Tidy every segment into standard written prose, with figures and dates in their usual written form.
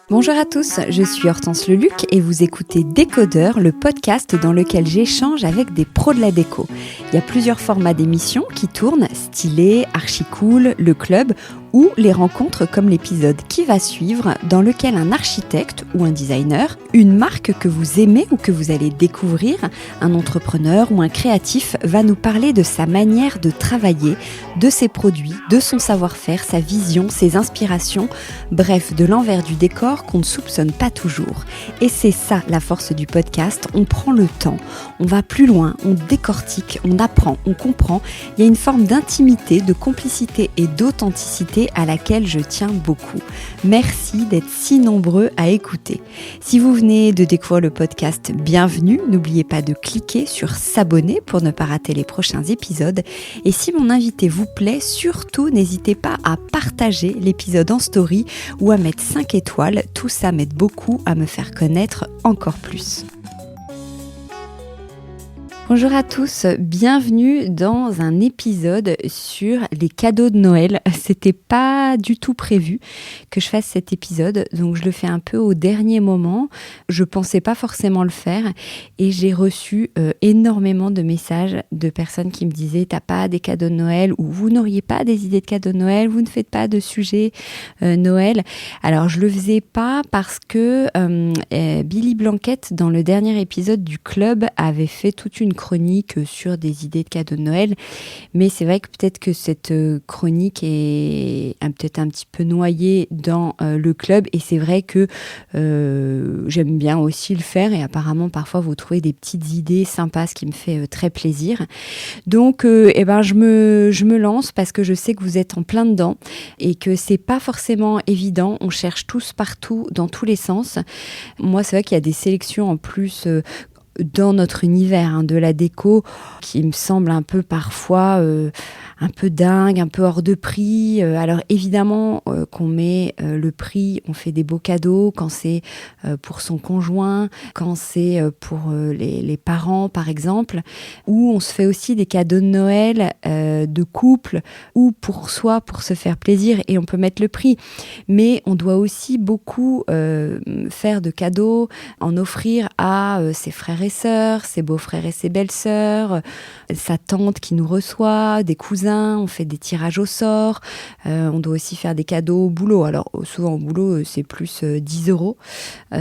Bonjour à tous, je suis Hortense Leluc et vous écoutez Décodeur, le podcast dans lequel j'échange avec des pros de la déco. Il y a plusieurs formats d'émissions qui tournent, Stylé, Archicool, Le Club ou les rencontres comme l'épisode qui va suivre dans lequel un architecte ou un designer, une marque que vous aimez ou que vous allez découvrir, un entrepreneur ou un créatif va nous parler de sa manière de travailler, de ses produits, de son savoir-faire, sa vision, ses inspirations, bref, de l'envers du décor qu'on ne soupçonne pas toujours. Et c'est ça la force du podcast, on prend le temps, on va plus loin, on décortique, on apprend, on comprend. Il y a une forme d'intimité, de complicité et d'authenticité à laquelle je tiens beaucoup. Merci d'être si nombreux à écouter. Si vous venez de découvrir le podcast, bienvenue. N'oubliez pas de cliquer sur s'abonner pour ne pas rater les prochains épisodes. Et si mon invité vous plaît, surtout n'hésitez pas à partager l'épisode en story ou à mettre 5 étoiles. Tout ça m'aide beaucoup à me faire connaître encore plus. Bonjour à tous, bienvenue dans un épisode sur les cadeaux de Noël. C'était pas du tout prévu que je fasse cet épisode, donc je le fais un peu au dernier moment. Je pensais pas forcément le faire et j'ai reçu énormément de messages de personnes qui me disaient « T'as pas des cadeaux de Noël » ou « Vous n'auriez pas des idées de cadeaux de Noël, vous ne faites pas de sujet Noël ». Alors je le faisais pas parce que Billy Blanquette, dans le dernier épisode du Club, avait fait toute une chronique sur des idées de cadeaux de Noël, mais c'est vrai que peut-être que cette chronique est peut-être un petit peu noyée dans le Club, et c'est vrai que j'aime bien aussi le faire, et apparemment parfois vous trouvez des petites idées sympas, ce qui me fait très plaisir. Donc je me lance parce que je sais que vous êtes en plein dedans et que c'est pas forcément évident, on cherche tous partout dans tous les sens. Moi c'est vrai qu'il y a des sélections en plus dans notre univers de la déco qui me semble un peu parfois un peu dingue, un peu hors de prix. Alors évidemment qu'on met le prix, on fait des beaux cadeaux quand c'est pour son conjoint, quand c'est pour les parents par exemple, ou on se fait aussi des cadeaux de Noël de couple ou pour soi, pour se faire plaisir, et on peut mettre le prix. Mais on doit aussi beaucoup faire de cadeaux, en offrir à ses frères et sœurs, ses beaux-frères et ses belles-sœurs, sa tante qui nous reçoit, des cousins, on fait des tirages au sort, on doit aussi faire des cadeaux au boulot. Alors souvent au boulot c'est plus 10 €,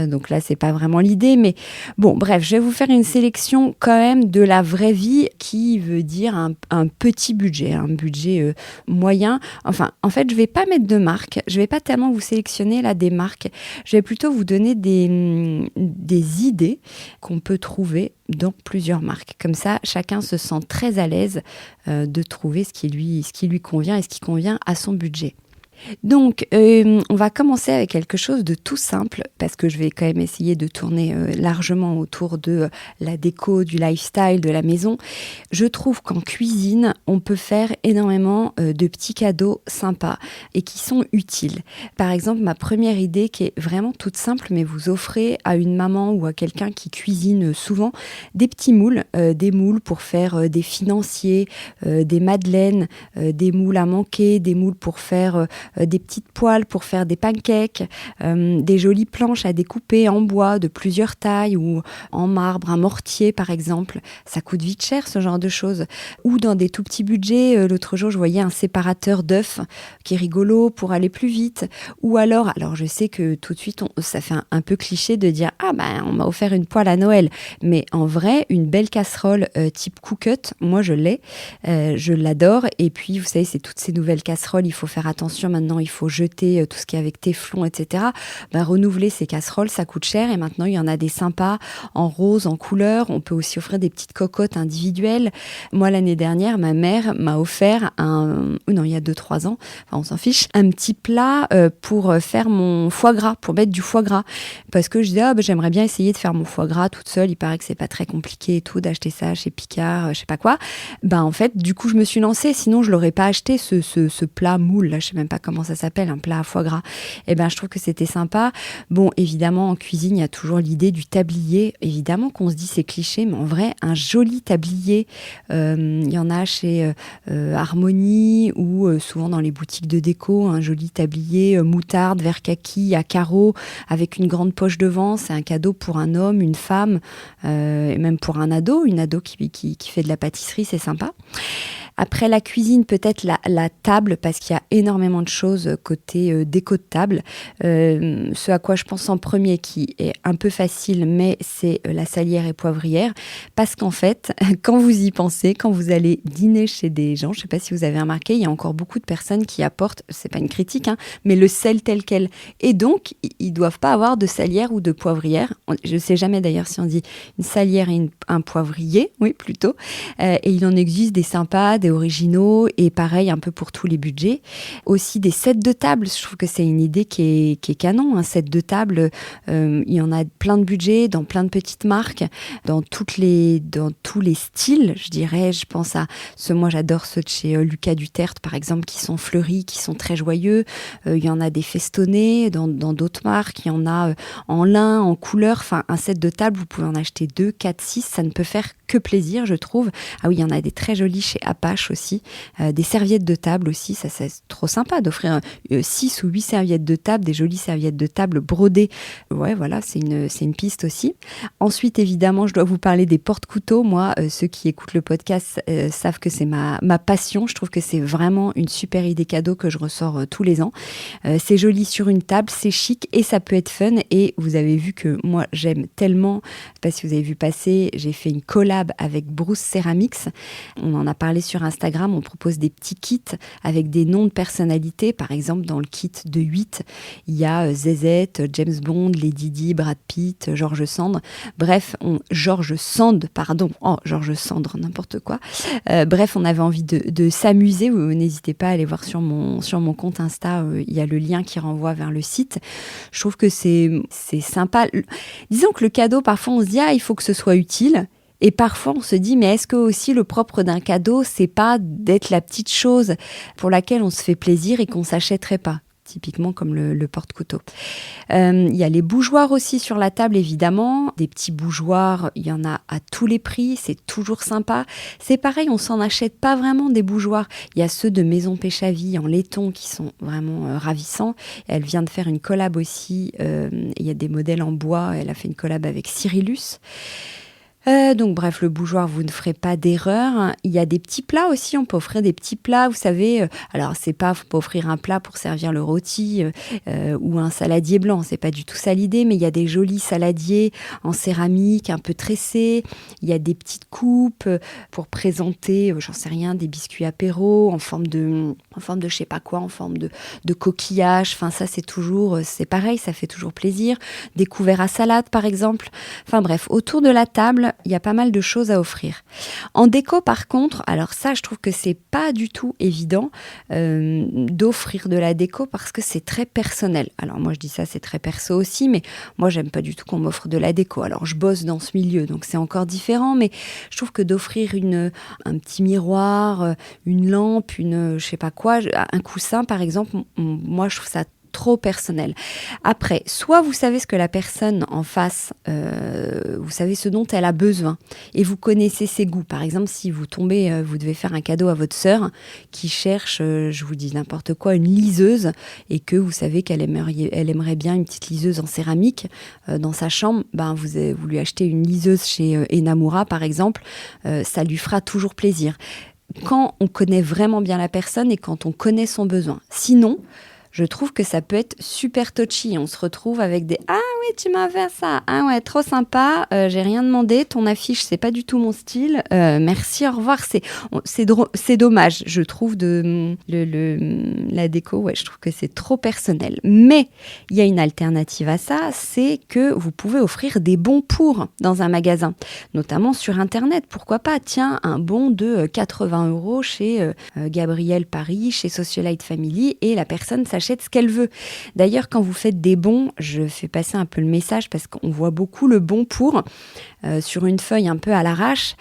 donc là c'est pas vraiment l'idée, mais bon bref, je vais vous faire une sélection quand même de la vraie vie qui veut dire un petit budget, un budget moyen. Enfin en fait je vais pas mettre de marque, je vais pas tellement vous sélectionner là des marques, je vais plutôt vous donner des idées qu'on peut trouver dans plusieurs marques. Comme ça, chacun se sent très à l'aise de trouver ce qui lui convient et ce qui convient à son budget. Donc, on va commencer avec quelque chose de tout simple, parce que je vais quand même essayer de tourner largement autour de la déco, du lifestyle, de la maison. Je trouve qu'en cuisine, on peut faire énormément de petits cadeaux sympas et qui sont utiles. Par exemple, ma première idée qui est vraiment toute simple, mais vous offrez à une maman ou à quelqu'un qui cuisine souvent des petits moules, des moules pour faire des financiers, des madeleines, des moules à manquer, des moules pour faire des petites poêles pour faire des pancakes, des jolies planches à découper en bois de plusieurs tailles ou en marbre, un mortier par exemple. Ça coûte vite cher ce genre de choses. Ou dans des tout petits budgets, l'autre jour je voyais un séparateur d'œufs qui est rigolo pour aller plus vite. Ou alors je sais que tout de suite ça fait un peu cliché de dire on m'a offert une poêle à Noël, mais en vrai une belle casserole type Cookut, moi je l'ai, je l'adore. Et puis vous savez, c'est toutes ces nouvelles casseroles, il faut faire attention. Maintenant, il faut jeter tout ce qui est avec téflon, etc. Renouveler ces casseroles, ça coûte cher. Et maintenant, il y en a des sympas en rose, en couleur. On peut aussi offrir des petites cocottes individuelles. Moi, l'année dernière, ma mère m'a offert il y a 2-3 ans, on s'en fiche, un petit plat pour faire mon foie gras, pour mettre du foie gras. Parce que je disais, j'aimerais bien essayer de faire mon foie gras toute seule. Il paraît que c'est pas très compliqué et tout, d'acheter ça chez Picard, je sais pas quoi. En fait, du coup, je me suis lancée. Sinon, je l'aurais pas acheté, ce plat moule, là, je sais même pas comment ça s'appelle, un plat à foie gras. Et ben, je trouve que c'était sympa. Bon, évidemment, en cuisine, il y a toujours l'idée du tablier. Évidemment qu'on se dit c'est cliché, mais en vrai, un joli tablier, il y en a chez Harmonie ou souvent dans les boutiques de déco, un joli tablier moutarde, vert kaki, à carreaux, avec une grande poche devant. C'est un cadeau pour un homme, une femme, et même pour une ado qui fait de la pâtisserie, c'est sympa. Après la cuisine, peut-être la table, parce qu'il y a énormément de choses côté déco de table. Ce à quoi je pense en premier, qui est un peu facile, mais c'est la salière et poivrière. Parce qu'en fait, quand vous y pensez, quand vous allez dîner chez des gens, je ne sais pas si vous avez remarqué, il y a encore beaucoup de personnes qui apportent, c'est pas une critique, mais le sel tel quel. Et donc, ils ne doivent pas avoir de salière ou de poivrière. Je ne sais jamais d'ailleurs si on dit une salière et un poivrier, oui plutôt. Et il en existe des sympas, des originaux, et pareil un peu pour tous les budgets. Aussi des sets de table, je trouve que c'est une idée qui est canon. Un set de table, il y en a plein de budgets, dans plein de petites marques, dans tous les styles, je dirais. Je pense à moi j'adore ceux de chez Lucas Duterte par exemple, qui sont fleuris, qui sont très joyeux. Il y en a des festonnés dans d'autres marques, il y en a en lin, en couleur. Enfin, un set de table, vous pouvez en acheter 2, 4, 6, ça ne peut faire que plaisir, je trouve. Ah oui, il y en a des très jolis chez Apache aussi. Des serviettes de table aussi, ça c'est trop sympa d'offrir 6 ou 8 serviettes de table, des jolies serviettes de table brodées. Ouais, voilà, c'est une piste aussi. Ensuite, évidemment, je dois vous parler des porte-couteaux. Moi, ceux qui écoutent le podcast savent que c'est ma passion. Je trouve que c'est vraiment une super idée cadeau que je ressors tous les ans. C'est joli sur une table, c'est chic et ça peut être fun. Et vous avez vu que moi, j'aime tellement. Je ne sais pas si vous avez vu passer, j'ai fait une collab avec Bruce Ceramics. On en a parlé sur Instagram. On propose des petits kits avec des noms de personnalités. Par exemple, dans le kit de 8, il y a Zezette, James Bond, Lady Di, Brad Pitt, George Sand. Bref, George Sand, n'importe quoi. Bref, on avait envie de s'amuser. N'hésitez pas à aller voir sur mon compte Insta. Il y a le lien qui renvoie vers le site. Je trouve que c'est sympa. Disons que le cadeau, parfois, on se dit « Ah, il faut que ce soit utile ». Et parfois, on se dit, mais est-ce que aussi le propre d'un cadeau, c'est pas d'être la petite chose pour laquelle on se fait plaisir et qu'on s'achèterait pas ? Typiquement comme le porte-couteau. Il y a les bougeoirs aussi sur la table, évidemment. Des petits bougeoirs, il y en a à tous les prix, c'est toujours sympa. C'est pareil, on s'en achète pas vraiment des bougeoirs. Il y a ceux de Maison Péchavy en laiton qui sont vraiment ravissants. Elle vient de faire une collab aussi. Il y a des modèles en bois. Elle a fait une collab avec Cyrillus. Donc bref, le bougeoir, vous ne ferez pas d'erreur. Il y a des petits plats aussi, on peut offrir des petits plats, vous savez. Alors faut pas offrir un plat pour servir le rôti ou un saladier blanc, c'est pas du tout ça l'idée, mais il y a des jolis saladiers en céramique, un peu tressés. Il y a des petites coupes pour présenter, j'en sais rien, des biscuits apéro en forme de je sais pas quoi, en forme de coquillage. Enfin ça c'est pareil, ça fait toujours plaisir. Des couverts à salade par exemple. Enfin bref, autour de la table, il y a pas mal de choses à offrir. En déco, par contre, alors ça, je trouve que c'est pas du tout évident d'offrir de la déco parce que c'est très personnel. Alors moi, je dis ça, c'est très perso aussi, mais moi, j'aime pas du tout qu'on m'offre de la déco. Alors, je bosse dans ce milieu, donc c'est encore différent, mais je trouve que d'offrir un petit miroir, une lampe, je sais pas quoi, un coussin, par exemple, moi, je trouve ça trop personnel. Après, soit vous savez ce que la personne en face, vous savez ce dont elle a besoin et vous connaissez ses goûts. Par exemple, si vous devez faire un cadeau à votre sœur qui cherche, je vous dis n'importe quoi, une liseuse et que vous savez qu'elle aimerait bien une petite liseuse en céramique dans sa chambre, vous lui achetez une liseuse chez Enamura par exemple, ça lui fera toujours plaisir. Quand on connaît vraiment bien la personne et quand on connaît son besoin. Sinon, je trouve que ça peut être super touchy. On se retrouve avec des « Ah oui, tu m'as fait ça. Ah ouais, trop sympa. J'ai rien demandé. Ton affiche, c'est pas du tout mon style. Merci, au revoir. » C'est dommage, je trouve, la déco. Ouais, je trouve que c'est trop personnel. Mais il y a une alternative à ça, c'est que vous pouvez offrir des bons pour dans un magasin, notamment sur Internet. Pourquoi pas ? Tiens, un bon de 80 € chez Gabriel Paris, chez Socialite Family, et la personne s'achète ce qu'elle veut. D'ailleurs, quand vous faites des bons, je fais passer un peu le message parce qu'on voit beaucoup le bon pour sur une feuille un peu à l'arrache.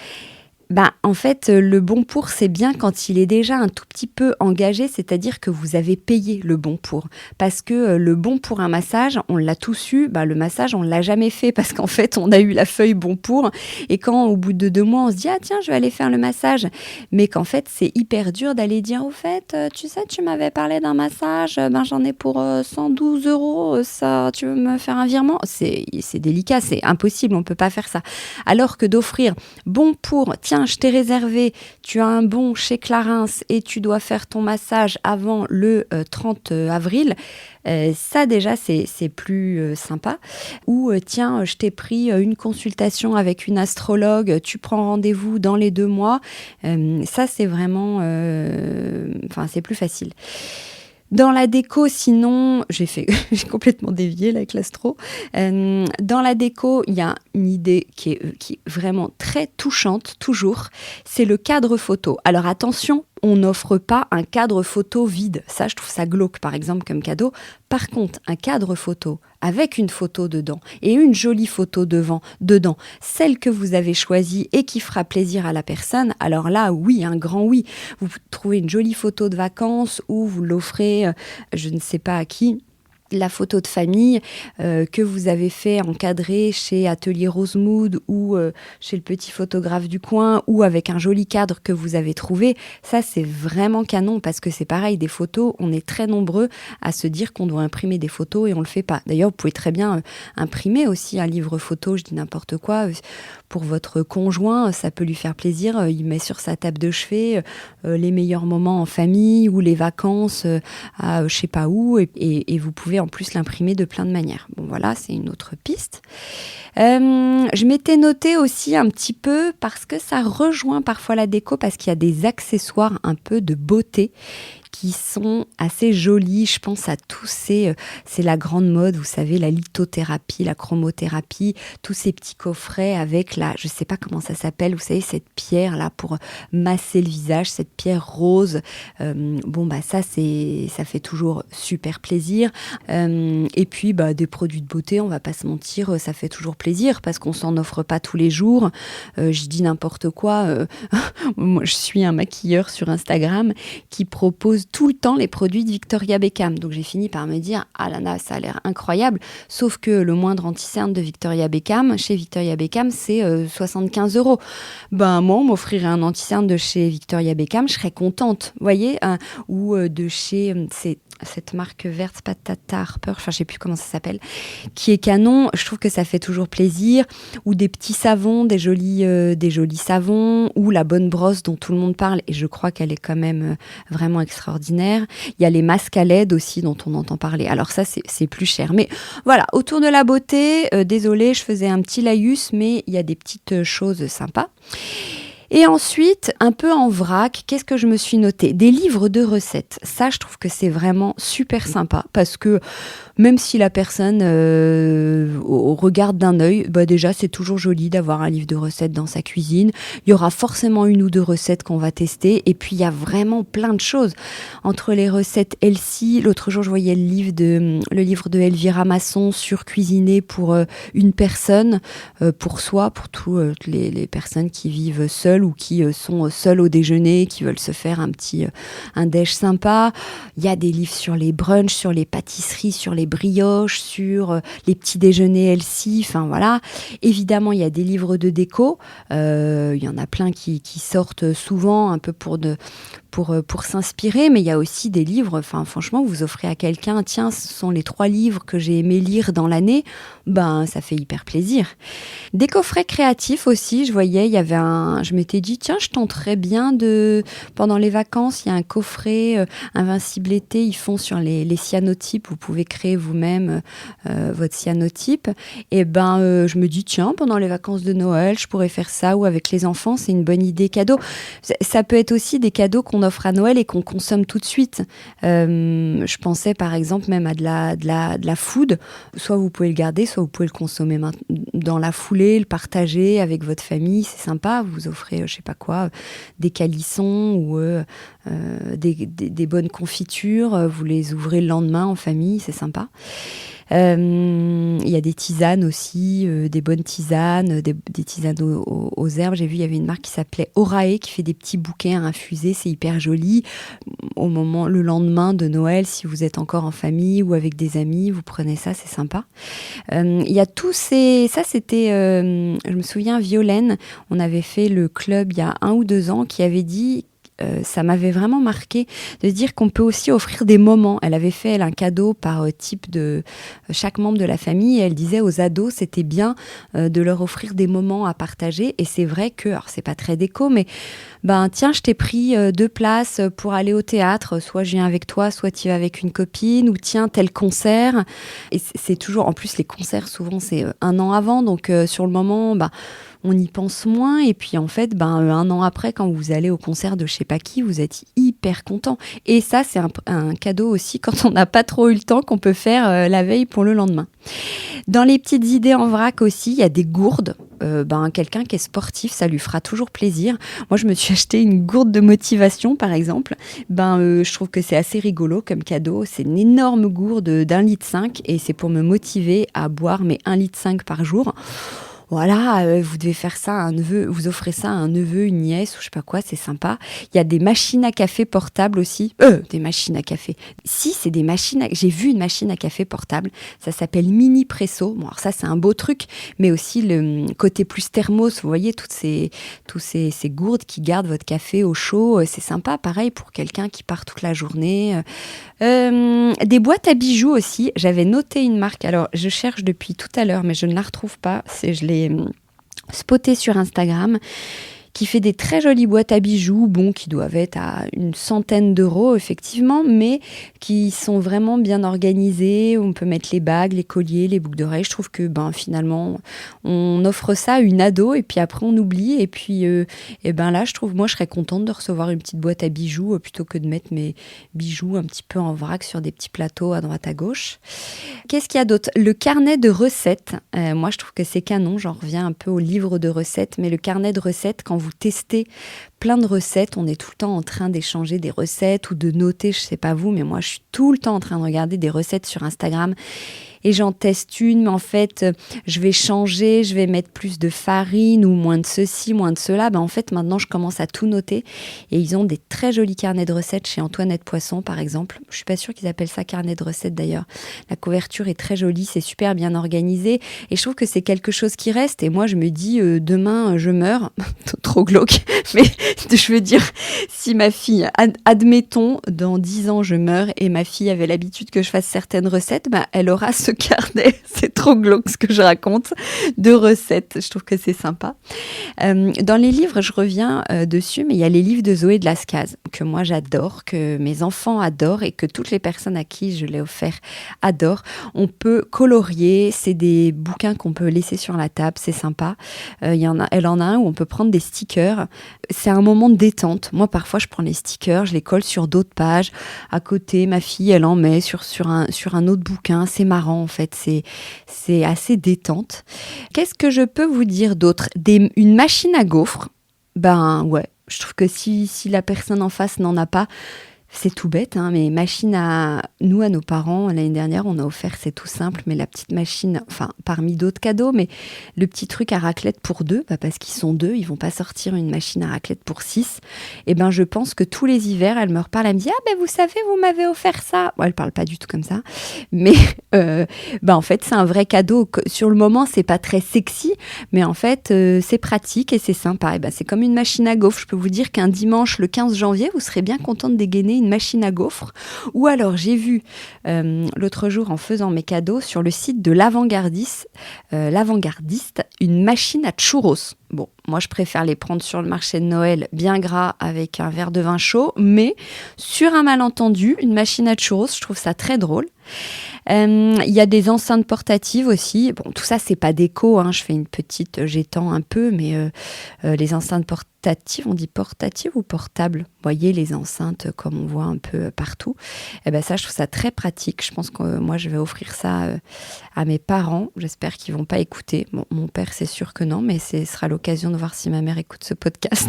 En fait, le bon pour, c'est bien quand il est déjà un tout petit peu engagé, c'est-à-dire que vous avez payé le bon pour. Parce que le bon pour un massage, on l'a tous eu, le massage, on ne l'a jamais fait parce qu'en fait, on a eu la feuille bon pour. Et quand, au bout de 2 mois, on se dit « Ah tiens, je vais aller faire le massage », mais qu'en fait, c'est hyper dur d'aller dire « Au fait, tu sais, tu m'avais parlé d'un massage, j'en ai pour 112 €, ça, tu veux me faire un virement ?» C'est délicat, c'est impossible, on ne peut pas faire ça. Alors que d'offrir bon pour, tiens, je t'ai réservé, tu as un bon chez Clarins et tu dois faire ton massage avant le 30 avril. Ça déjà c'est plus sympa. Ou tiens, je t'ai pris une consultation avec une astrologue, tu prends rendez-vous dans les 2 mois. Ça c'est vraiment, c'est plus facile. Dans la déco, sinon, j'ai complètement dévié là avec l'astro. Dans la déco, il y a une idée qui est vraiment très touchante, toujours. C'est le cadre photo. Alors attention, on n'offre pas un cadre photo vide. Ça, je trouve ça glauque, par exemple, comme cadeau. Par contre, un cadre photo avec une photo dedans et une jolie photo dedans, celle que vous avez choisie et qui fera plaisir à la personne, alors là, oui, un grand oui. Vous trouvez une jolie photo de vacances ou vous l'offrez, je ne sais pas à qui, la photo de famille que vous avez fait encadrer chez Atelier Rosemood ou chez le petit photographe du coin ou avec un joli cadre que vous avez trouvé, ça c'est vraiment canon parce que c'est pareil, des photos, on est très nombreux à se dire qu'on doit imprimer des photos et on le fait pas. D'ailleurs, vous pouvez très bien imprimer aussi un livre photo, je dis n'importe quoi, pour votre conjoint, ça peut lui faire plaisir, il met sur sa table de chevet les meilleurs moments en famille ou les vacances à je sais pas où et vous pouvez en plus l'imprimer de plein de manières. Bon voilà, c'est une autre piste. Je m'étais noté aussi un petit peu parce que ça rejoint parfois la déco parce qu'il y a des accessoires un peu de beauté qui sont assez jolis. Je pense à tous c'est la grande mode, vous savez, la lithothérapie, la chromothérapie, tous ces petits coffrets avec je sais pas comment ça s'appelle, vous savez, cette pierre là pour masser le visage, cette pierre rose. Ça fait toujours super plaisir. Et puis des produits de beauté, on va pas se mentir, ça fait toujours plaisir parce qu'on s'en offre pas tous les jours. Je dis n'importe quoi. Moi, je suis un maquilleur sur Instagram qui propose tout le temps les produits de Victoria Beckham. Donc j'ai fini par me dire, ah là là, ça a l'air incroyable. Sauf que le moindre anti-cerne de Victoria Beckham, chez Victoria Beckham, c'est 75 €. Moi, on m'offrirait un anti-cerne de chez Victoria Beckham, je serais contente, vous voyez, ou de chez cette marque verte, pas Tata Harper, je sais plus comment ça s'appelle, qui est canon. Je trouve que ça fait toujours plaisir. Ou des petits savons, des jolis savons, ou la bonne brosse dont tout le monde parle, et je crois qu'elle est quand même vraiment extraordinaire. Il y a les masques à LED aussi dont on entend parler. Alors ça, c'est plus cher. Mais voilà, autour de la beauté, désolée, je faisais un petit laïus, mais il y a des petites choses sympas. Et ensuite, un peu en vrac, qu'est-ce que je me suis noté ? Des livres de recettes. Ça, je trouve que c'est vraiment super sympa parce que même si la personne regarde d'un œil, déjà, c'est toujours joli d'avoir un livre de recettes dans sa cuisine. Il y aura forcément 1 ou 2 recettes qu'on va tester. Et puis, il y a vraiment plein de choses. Entre les recettes Elsie, l'autre jour, je voyais le livre de Elvira Masson sur cuisiner pour une personne, pour soi, pour toutes les personnes qui vivent seules ou qui sont seuls au déjeuner, qui veulent se faire un déj sympa. Il y a des livres sur les brunchs, sur les pâtisseries, sur les brioches, sur les petits déjeuners Elsie, enfin voilà. Évidemment, il y a des livres de déco. Il y en a plein qui sortent souvent un peu pour s'inspirer, mais il y a aussi des livres, franchement, vous offrez à quelqu'un, tiens, ce sont les 3 livres que j'ai aimé lire dans l'année, ça fait hyper plaisir. Des coffrets créatifs aussi, je voyais, je m'étais dit, tiens, je tenterais bien pendant les vacances, il y a un coffret Invincible été, ils font sur les cyanotypes, vous pouvez créer vous-même votre cyanotype, et je me dis, tiens, pendant les vacances de Noël, je pourrais faire ça, ou avec les enfants, c'est une bonne idée cadeau. Ça peut être aussi des cadeaux qu'on offre à Noël et qu'on consomme tout de suite. Je pensais par exemple même à de la food. Soit vous pouvez le garder, soit vous pouvez le consommer dans la foulée, le partager avec votre famille, c'est sympa. Vous offrez, je sais pas quoi, des calissons ou des bonnes confitures. Vous les ouvrez le lendemain en famille, c'est sympa. Il y a des tisanes aussi, des bonnes tisanes, des tisanes aux herbes. J'ai vu, il y avait une marque qui s'appelait Orae qui fait des petits bouquets à infuser, c'est hyper joli. Le lendemain de Noël, si vous êtes encore en famille ou avec des amis, vous prenez ça, c'est sympa. Il y a tous ces... Ça, c'était... je me souviens, Violaine, on avait fait le club il y a 1 ou 2 ans, qui avait dit... ça m'avait vraiment marqué de se dire qu'on peut aussi offrir des moments. Elle avait fait un cadeau par type de chaque membre de la famille et elle disait aux ados c'était bien de leur offrir des moments à partager et c'est vrai que, alors c'est pas très déco mais tiens je t'ai pris 2 places pour aller au théâtre, soit je viens avec toi, soit tu vas avec une copine ou tiens tel concert et c'est toujours, en plus les concerts souvent c'est 1 an avant donc sur le moment on y pense moins et puis en fait, 1 an après, quand vous allez au concert de je sais pas qui, vous êtes hyper content. Et ça, c'est un cadeau aussi quand on n'a pas trop eu le temps qu'on peut faire la veille pour le lendemain. Dans les petites idées en vrac aussi, il y a des gourdes. Quelqu'un qui est sportif, ça lui fera toujours plaisir. Moi, je me suis acheté une gourde de motivation, par exemple. Je trouve que c'est assez rigolo comme cadeau. C'est une énorme gourde d'1,5 litre et c'est pour me motiver à boire mes 1,5 litre par jour. Voilà, vous devez faire ça à un neveu, vous offrez ça à un neveu, une nièce ou je sais pas quoi, c'est sympa. Il y a des machines à café portables aussi. Des machines à café. Si, c'est des j'ai vu une machine à café portable, ça s'appelle Mini Presso. Bon, alors ça, c'est un beau truc, mais aussi le côté plus thermos, vous voyez, tous ces gourdes qui gardent votre café au chaud, c'est sympa, pareil pour quelqu'un qui part toute la journée. Des boîtes à bijoux aussi, j'avais noté une marque, alors je cherche depuis tout à l'heure, mais je ne la retrouve pas, je l'ai spoté sur Instagram, qui fait des très jolies boîtes à bijoux, qui doivent être à 100 € effectivement, mais qui sont vraiment bien organisées. On peut mettre les bagues, les colliers, les boucles d'oreilles. Je trouve que finalement, on offre ça à une ado et puis après on oublie. Et puis là, je serais contente de recevoir une petite boîte à bijoux plutôt que de mettre mes bijoux un petit peu en vrac sur des petits plateaux à droite à gauche. Qu'est-ce qu'il y a d'autre ? Le carnet de recettes. Moi, je trouve que c'est canon. J'en reviens un peu au livre de recettes, mais le carnet de recettes, quand vous testez plein de recettes, on est tout le temps en train d'échanger des recettes ou de noter, je sais pas vous, mais moi je suis tout le temps en train de regarder des recettes sur Instagram et j'en teste une, mais en fait je vais changer, je vais mettre plus de farine ou moins de ceci, moins de cela. En fait maintenant je commence à tout noter et ils ont des très jolis carnets de recettes chez Antoinette Poisson par exemple. Je suis pas sûre qu'ils appellent ça carnet de recettes d'ailleurs. La couverture est très jolie, c'est super bien organisé et je trouve que c'est quelque chose qui reste et moi je me dis demain je meurs, trop glauque, mais je veux dire si ma fille, admettons dans 10 ans je meurs et ma fille avait l'habitude que je fasse certaines recettes, elle aura ce carnet, c'est trop glauque ce que je raconte, de recettes, je trouve que c'est sympa. Dans les livres, je reviens dessus, mais il y a les livres de Zoé de Lascaz, que moi j'adore, que mes enfants adorent et que toutes les personnes à qui je l'ai offert adorent. On peut colorier, c'est des bouquins qu'on peut laisser sur la table, c'est sympa. Elle en a un où on peut prendre des stickers, c'est un moment de détente. Moi parfois je prends les stickers, je les colle sur d'autres pages, à côté ma fille elle en met sur un autre bouquin, c'est marrant en fait, c'est assez détente. Qu'est-ce que je peux vous dire d'autre ? Une machine à gaufres, ouais, je trouve que si la personne en face n'en a pas, c'est tout bête, mais nous, à nos parents, l'année dernière, on a offert, c'est tout simple, mais la petite machine, parmi d'autres cadeaux, mais le petit truc à raclette pour 2, parce qu'ils sont 2, ils vont pas sortir une machine à raclette pour 6. Et je pense que tous les hivers, elle me reparle, elle me dit « Ah, vous savez, vous m'avez offert ça !» Bon, elle parle pas du tout comme ça, mais en fait, c'est un vrai cadeau. Sur le moment, c'est pas très sexy, mais en fait, c'est pratique et c'est sympa. Et c'est comme une machine à gaufres. Je peux vous dire qu'un dimanche, le 15 janvier, vous serez bien content de dégainer une machine à gaufres. Ou alors, j'ai vu l'autre jour, en faisant mes cadeaux, sur le site de l'Avant-Gardiste, une machine à churros. Bon, moi, je préfère les prendre sur le marché de Noël, bien gras, avec un verre de vin chaud. Mais, sur un malentendu, une machine à churros, je trouve ça très drôle. Il y a des enceintes portatives aussi. Bon, tout ça, c'est pas déco. Je fais une petite, j'étends un peu, mais les enceintes portatives, on dit portatives ou portables ? Vous voyez, les enceintes, comme on voit un peu partout. Ça, je trouve ça très pratique. Je pense que moi, je vais offrir ça à mes parents. J'espère qu'ils vont pas écouter. Bon, mon père, c'est sûr que non, mais ce sera l'occasion de voir si ma mère écoute ce podcast.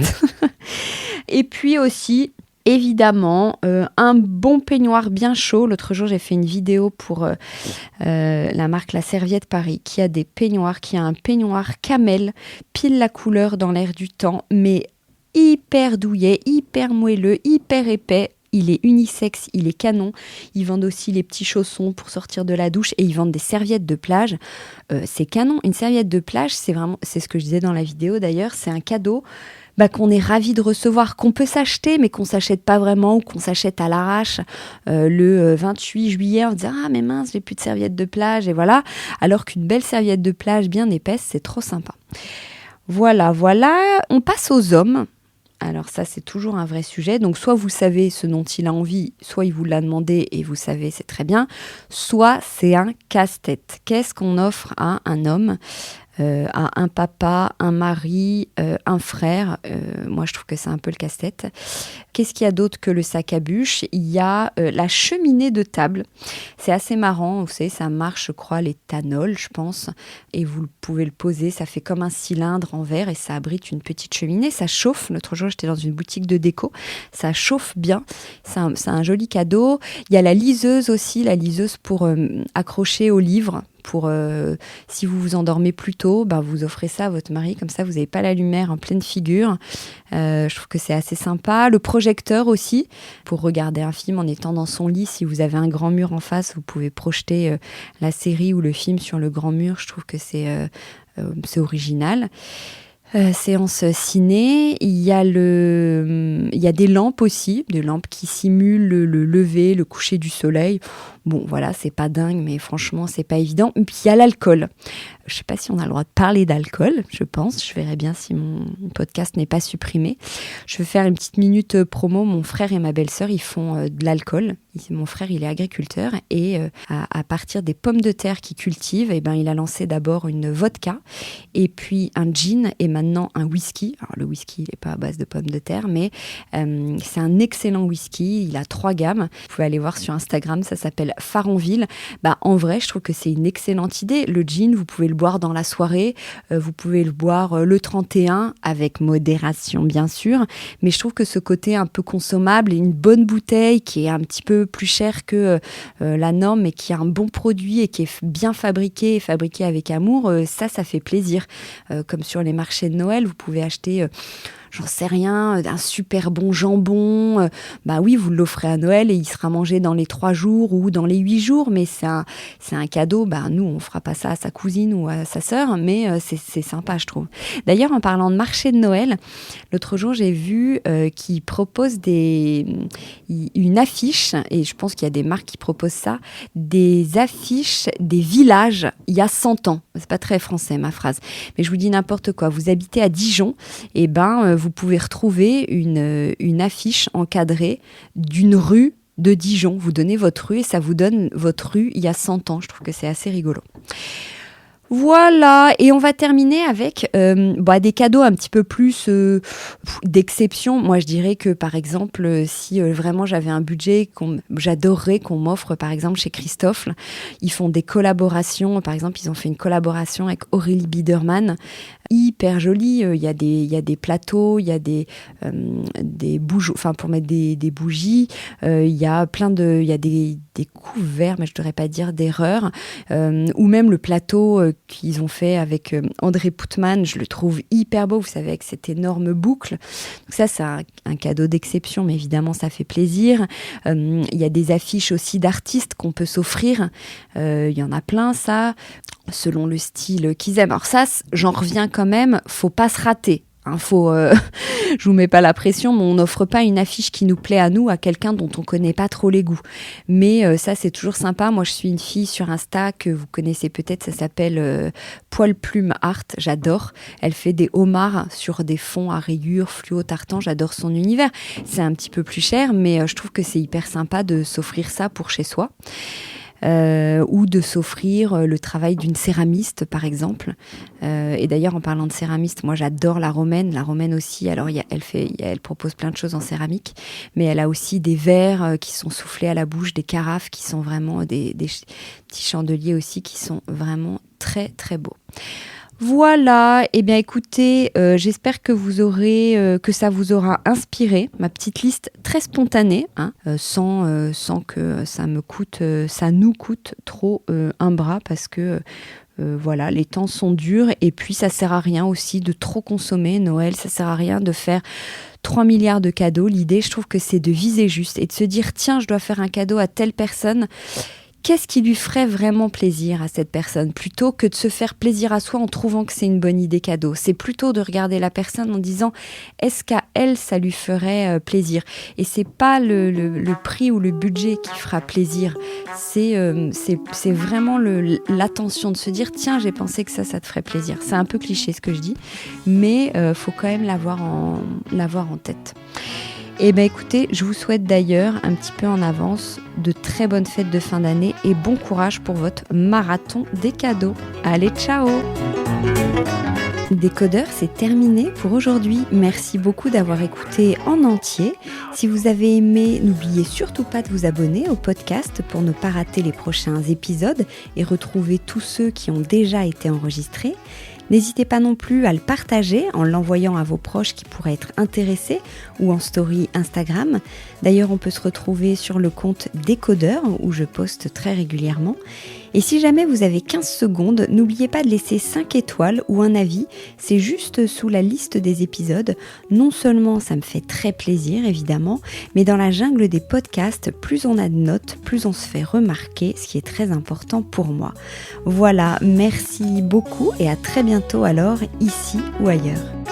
Et puis aussi, évidemment, un bon peignoir bien chaud. L'autre jour, j'ai fait une vidéo pour la marque La Serviette Paris, qui a un peignoir camel, pile la couleur dans l'air du temps, mais hyper douillet, hyper moelleux, hyper épais. Il est unisexe, il est canon. Ils vendent aussi les petits chaussons pour sortir de la douche et ils vendent des serviettes de plage. C'est canon. Une serviette de plage, c'est ce que je disais dans la vidéo d'ailleurs, c'est un cadeau qu'on est ravi de recevoir, qu'on peut s'acheter, mais qu'on ne s'achète pas vraiment ou qu'on s'achète à l'arrache le 28 juillet en disant « Ah, mais mince, j'ai plus de serviette de plage » et voilà. Alors qu'une belle serviette de plage bien épaisse, c'est trop sympa. Voilà. On passe aux hommes. Alors ça, c'est toujours un vrai sujet. Donc, soit vous savez ce dont il a envie, soit il vous l'a demandé et vous savez, c'est très bien. Soit c'est un casse-tête. Qu'est-ce qu'on offre à un homme, à un papa, un mari, un frère? Moi, je trouve que c'est un peu le casse-tête. Qu'est-ce qu'il y a d'autre que le sac à bûches? Il y a la cheminée de table. C'est assez marrant, vous savez, ça marche, je crois, l'éthanol, je pense. Et vous pouvez le poser, ça fait comme un cylindre en verre et ça abrite une petite cheminée. Ça chauffe. L'autre jour, j'étais dans une boutique de déco. Ça chauffe bien. C'est un joli cadeau. Il y a la liseuse aussi, la liseuse pour accrocher au livre. Pour si vous vous endormez plus tôt, vous offrez ça à votre mari, comme ça vous n'avez pas la lumière en pleine figure. Je trouve que c'est assez sympa. Le projecteur aussi, pour regarder un film en étant dans son lit. Si vous avez un grand mur en face, vous pouvez projeter la série ou le film sur le grand mur. Je trouve que c'est original. Séance ciné, il y a des lampes aussi, des lampes qui simulent le lever, le coucher du soleil. Bon, voilà, c'est pas dingue, mais franchement, c'est pas évident. Et puis, il y a l'alcool. Je sais pas si on a le droit de parler d'alcool, je pense. Je verrai bien si mon podcast n'est pas supprimé. Je vais faire une petite minute promo. Mon frère et ma belle-sœur, ils font de l'alcool. Mon frère, il est agriculteur et à partir des pommes de terre qu'il cultive, il a lancé d'abord une vodka et puis un gin et maintenant un whisky. Alors, le whisky, il n'est pas à base de pommes de terre, mais c'est un excellent whisky. Il a 3 gammes. Vous pouvez aller voir sur Instagram, ça s'appelle Faronville. En vrai, je trouve que c'est une excellente idée. Le gin, vous pouvez le boire dans la soirée, vous pouvez le boire le 31 avec modération bien sûr, mais je trouve que ce côté un peu consommable et une bonne bouteille qui est un petit peu plus chère que la norme mais qui a un bon produit et qui est bien fabriqué et fabriqué avec amour, ça fait plaisir. Comme sur les marchés de Noël, vous pouvez acheter j'en sais rien, un super bon jambon. Oui, vous l'offrez à Noël et il sera mangé dans les 3 jours ou dans les 8 jours, mais c'est un cadeau. Nous, on fera pas ça à sa cousine ou à sa sœur, mais c'est sympa, je trouve. D'ailleurs, en parlant de marché de Noël, l'autre jour, j'ai vu qu'ils proposent une affiche, et je pense qu'il y a des marques qui proposent ça, des affiches des villages il y a 100 ans. C'est pas très français, ma phrase, mais je vous dis n'importe quoi. Vous habitez à Dijon, et vous pouvez retrouver une affiche encadrée d'une rue de Dijon. Vous donnez votre rue et ça vous donne votre rue il y a 100 ans. Je trouve que c'est assez rigolo. Voilà, et on va terminer avec des cadeaux un petit peu plus d'exception. Moi, je dirais que, par exemple, si vraiment j'avais un budget, j'adorerais qu'on m'offre, par exemple, chez Christophe. Ils font des collaborations. Par exemple, ils ont fait une collaboration avec Aurélie Biederman, hyper jolie. Il y a des plateaux, il y a des bougies, pour mettre des bougies. Il y a des couverts, mais je ne devrais pas dire d'erreur. Ou même le plateau qu'ils ont fait avec André Poutman, je le trouve hyper beau, vous savez, avec cette énorme boucle. Donc ça, c'est un cadeau d'exception, mais évidemment, ça fait plaisir. Il y a des affiches aussi d'artistes qu'on peut s'offrir. Il y en a plein, ça, selon le style qu'ils aiment. Alors ça, j'en reviens quand même, faut pas se rater. Je vous mets pas la pression, mais on n'offre pas une affiche qui nous plaît à nous, à quelqu'un dont on connaît pas trop les goûts. Mais ça, c'est toujours sympa. Moi, je suis une fille sur Insta que vous connaissez peut-être, ça s'appelle Poil Plume Art. J'adore. Elle fait des homards sur des fonds à rayures, fluo, tartan. J'adore son univers. C'est un petit peu plus cher, mais je trouve que c'est hyper sympa de s'offrir ça pour chez soi. Ou de s'offrir le travail d'une céramiste, par exemple. Et d'ailleurs, en parlant de céramiste, moi j'adore la Romaine. La Romaine aussi, alors elle propose plein de choses en céramique, mais elle a aussi des verres qui sont soufflés à la bouche, des carafes qui sont vraiment des petits chandeliers aussi qui sont vraiment très très beaux. Voilà, eh bien écoutez, j'espère que ça vous aura inspiré, ma petite liste très spontanée, hein, sans que ça nous coûte trop un bras parce que voilà, les temps sont durs et puis ça sert à rien aussi de trop consommer Noël, ça sert à rien de faire 3 milliards de cadeaux. L'idée, je trouve que c'est de viser juste et de se dire tiens, je dois faire un cadeau à telle personne. Qu'est-ce qui lui ferait vraiment plaisir à cette personne plutôt que de se faire plaisir à soi en trouvant que c'est une bonne idée cadeau. C'est plutôt de regarder la personne en disant est-ce qu'à elle ça lui ferait plaisir. Et c'est pas le prix ou le budget qui fera plaisir. C'est vraiment l'attention de se dire tiens, j'ai pensé que ça te ferait plaisir. C'est un peu cliché ce que je dis, mais faut quand même l'avoir en tête. Et bien écoutez, je vous souhaite d'ailleurs, un petit peu en avance, de très bonnes fêtes de fin d'année et bon courage pour votre marathon des cadeaux. Allez, ciao! Décodeur, c'est terminé pour aujourd'hui. Merci beaucoup d'avoir écouté en entier. Si vous avez aimé, n'oubliez surtout pas de vous abonner au podcast pour ne pas rater les prochains épisodes et retrouver tous ceux qui ont déjà été enregistrés. N'hésitez pas non plus à le partager en l'envoyant à vos proches qui pourraient être intéressés ou en story Instagram. D'ailleurs, on peut se retrouver sur le compte Décodeur où je poste très régulièrement. Et si jamais vous avez 15 secondes, n'oubliez pas de laisser 5 étoiles ou un avis. C'est juste sous la liste des épisodes. Non seulement ça me fait très plaisir évidemment, mais dans la jungle des podcasts, plus on a de notes, plus on se fait remarquer, ce qui est très important pour moi. Voilà, merci beaucoup et à très bientôt alors, ici ou ailleurs.